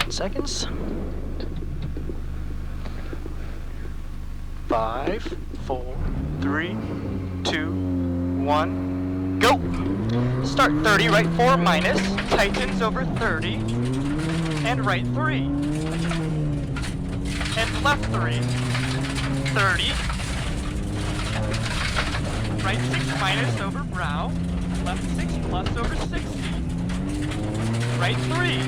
10 seconds. 5, 4, 3, 2, 1, go! Start 30, right 4 minus, tightens over 30, and right 3. And left 3, 30, right 6 minus over brow, left 6 plus over 60, right 3,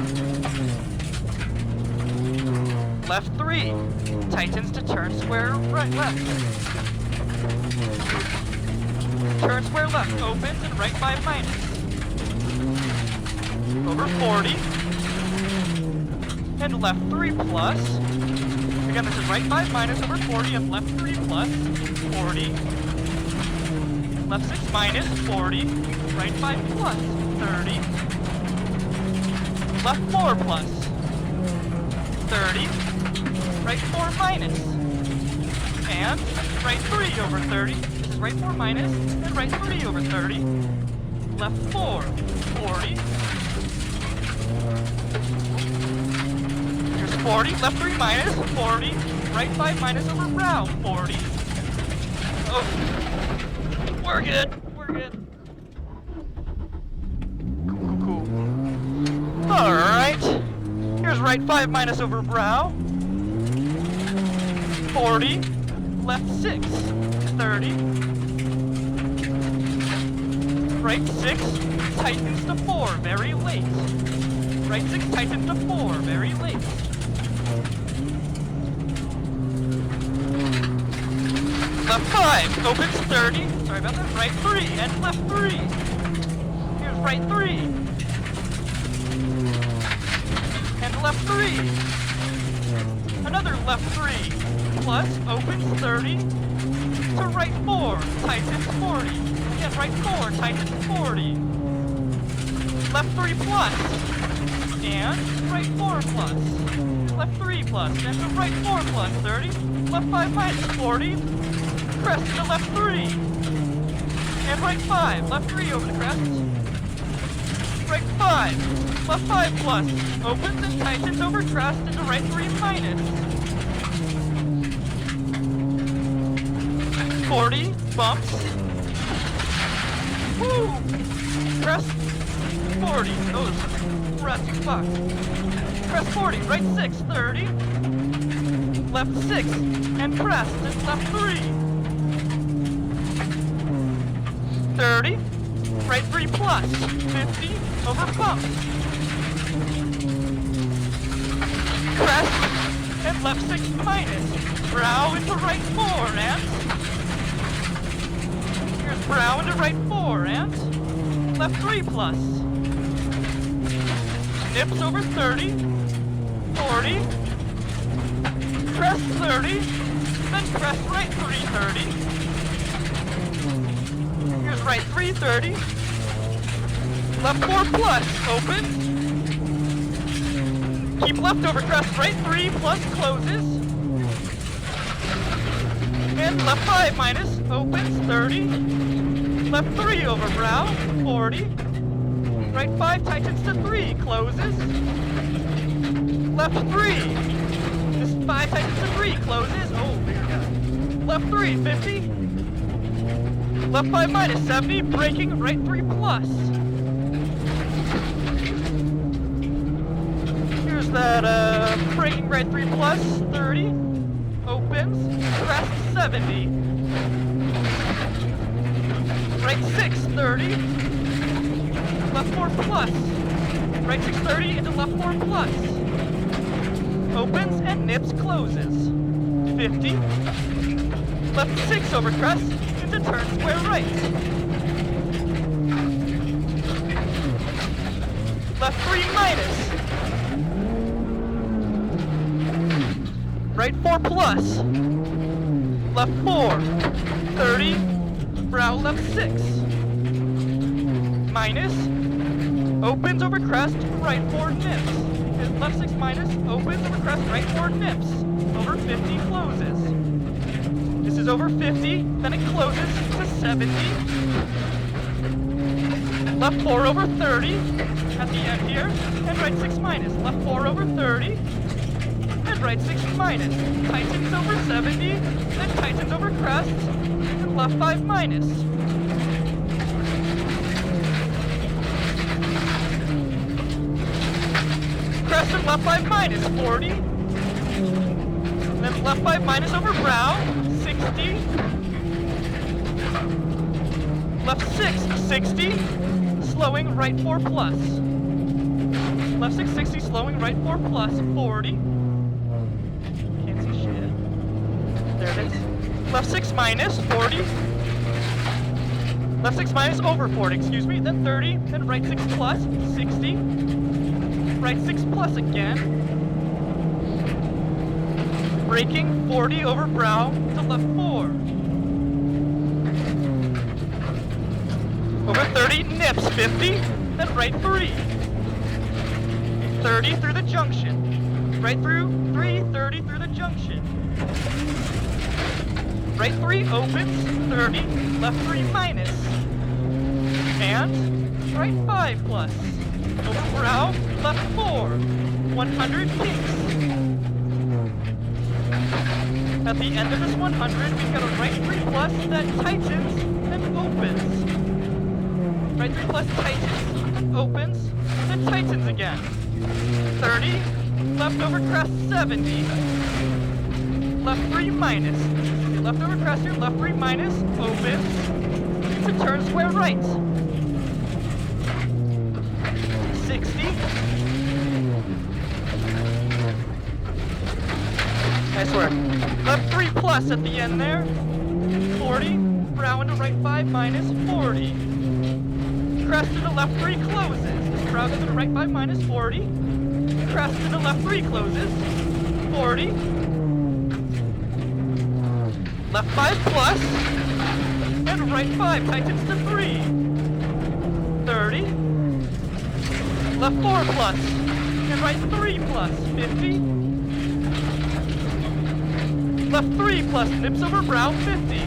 left 3, tightens to turn square right left, turn square left, opens and right 5 minus, over 40, and left 3 plus, again this is right 5 minus over 40 and left 3 plus, 40, left 6 minus, 40, right 5 plus, 30, left 4 plus, 30, right 4 minus, and right 3 over 30, this is right 4 minus, and right 3 over 30, left 4, 40, here's 40, left 3 minus, 40, right 5 minus over brow, 40, oh, we're good, we're good. Cool. Alright, here's right 5 minus over brow, 40, left 6, 30, right 6, tightens to 4, very late, right 6 tightens to 4, very late, left 5, opens 30, sorry about that, right 3, and left 3, here's right 3, and left 3, another left 3, plus, opens 30, to right 4, tightens 40, again right 4, tightens 40, left 3 plus, and right 4 plus, left 3 plus, and to right 4 plus, 30, left 5 minus 40, crest to left 3, and right 5, left 3 over the crest, right 5, left 5 plus, opens and tightens over crest into right 3 minus, 40, bumps, woo, crest, 40, those crest, fuck, crest 40, right 6, 30, left 6, and crest, and left 3, 30, right 3 plus, 50, over bump, crest, and left 6 minus, brow into right 4, and, here's brow into right 4, and, left 3 plus, nips over 30, 40, crest 30, then crest right 3, 30, here's right 3, 30, left 4 plus, open, keep left over crest right 3 plus, closes, and left 5 minus, opens, 30, left 3 over brow, 40, right 5 tightens to 3, closes, left 3, this 5 tightens to 3, closes, oh, dear God, left 3, 50, left 5 minus, 70, braking, right 3 plus, here's that, braking right 3 plus, 30, opens, crest 70, right 6, 30, left 4 plus, right 6, 30 into left 4 plus, opens and nips, closes, 50, left 6 over crest, into turn square right, left 3 minus, right 4 plus, left 4, 30, brow left 6, minus, opens over crest, right 4 nips, his left 6 minus, opens over crest, right 4 nips, over 50 closes, this is over 50, then it closes to 70, left 4 over 30 at the end here, and right 6 minus. Left 4 over 30, and right 6 minus. Tightens over 70, then tightens over crest, and left 5 minus. Crest and left 5 minus, 40. Then left 5 minus over brow, 60. Left 6, 60. Slowing right 4 plus. Left 6, 60, slowing right 4 plus, 40. Can't see shit. There it is. Left 6 minus, 40. Left 6 minus over 40, excuse me, then 30. Then right 6 plus, 60. Right 6 plus again. Braking 40 over brow to left 4. Over 30, nips 50, then right 3. 30 through the junction. Right through 3, 30 through the junction. Right 3 opens, 30, left 3 minus. And right 5 plus. Over brow, left 4. 100 peaks. At the end of this 100, we've got a right 3 plus that tightens and opens. Right 3 plus tightens, then opens, then tightens again. 30, left over crest 70. Left 3 minus. Left over crest here, left 3 minus, opens, to turn square right. 60. Nice work. Left 3 plus at the end there. 40. Brow into right 5 minus 40. Crest into left 3 closes. Brow goes into right 5 minus 40. Crest into left 3 closes. 40. Left 5 plus. And right 5 tightens to 3. 30. Left 4 plus. And right 3 plus. 50. Left 3 plus nips over brow, 50.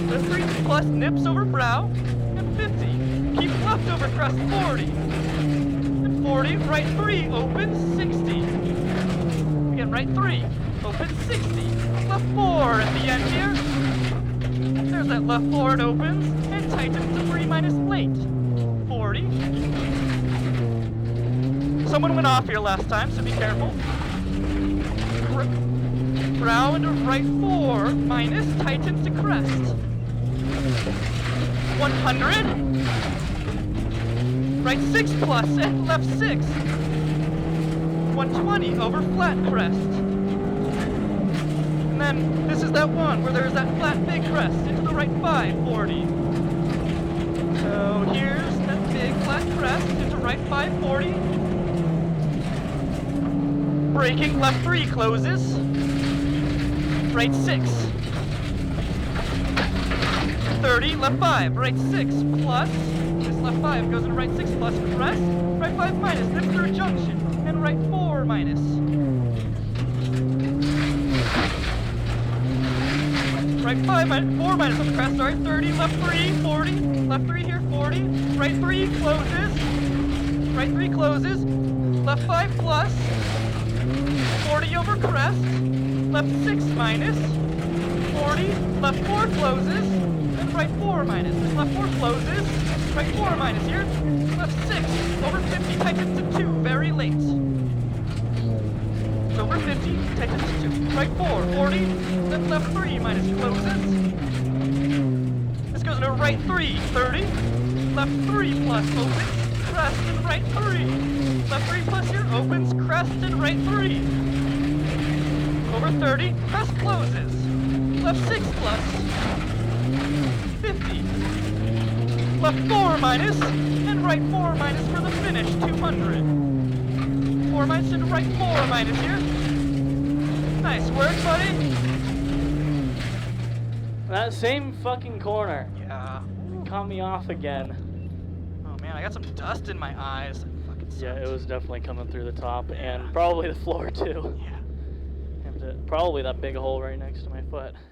Left 3 plus nips over brow, and 50. Keep left over crest, 40. And 40, right 3, opens, 60. Again, right 3, opens, 60. Left 4 at the end here. There's that left 4, it opens, and tightens to 3 minus late. 40. Someone went off here last time, so be careful. Brow into right 4, minus, tightens to crest. 100. Right 6 plus, and left 6. 120 over flat crest. And then, this is that one where there's that flat big crest, into the right 5, 40. So here's that big flat crest, into right 5, 40. Braking, left 3 closes. Right 6. 30, left 5, right 6 plus. This left 5 goes into right 6 plus crest. Right 5 minus, nips through junction. And right 4 minus. Right 5 minus, 4 minus on the crest, sorry. 30, left 3, 40. Left 3 here, 40. Right 3 closes. Right 3 closes. Left 5 plus. 40 over crest. Left 6 minus, 40, left 4 closes, and right 4 minus. This left 4 closes, right 4 minus here, left 6, over 50, tightens to 2, very late. Over 50, tightens to 2, right 4, 40, then left 3 minus closes. This goes into right 3, 30, left 3 plus opens, crest and right 3. Left 3 plus here opens, crest and right 3. Over 30, crest closes. Left 6 plus. 50. Left 4 minus, and right 4 minus for the finish, 200. 4 minus into right 4 minus here. Nice work, buddy. That same fucking corner. Yeah. Caught me off again. Oh man, I got some dust in my eyes. That fucking sucked. Yeah, it was definitely coming through the top and probably the floor too. Yeah. And probably that big hole right next to my foot.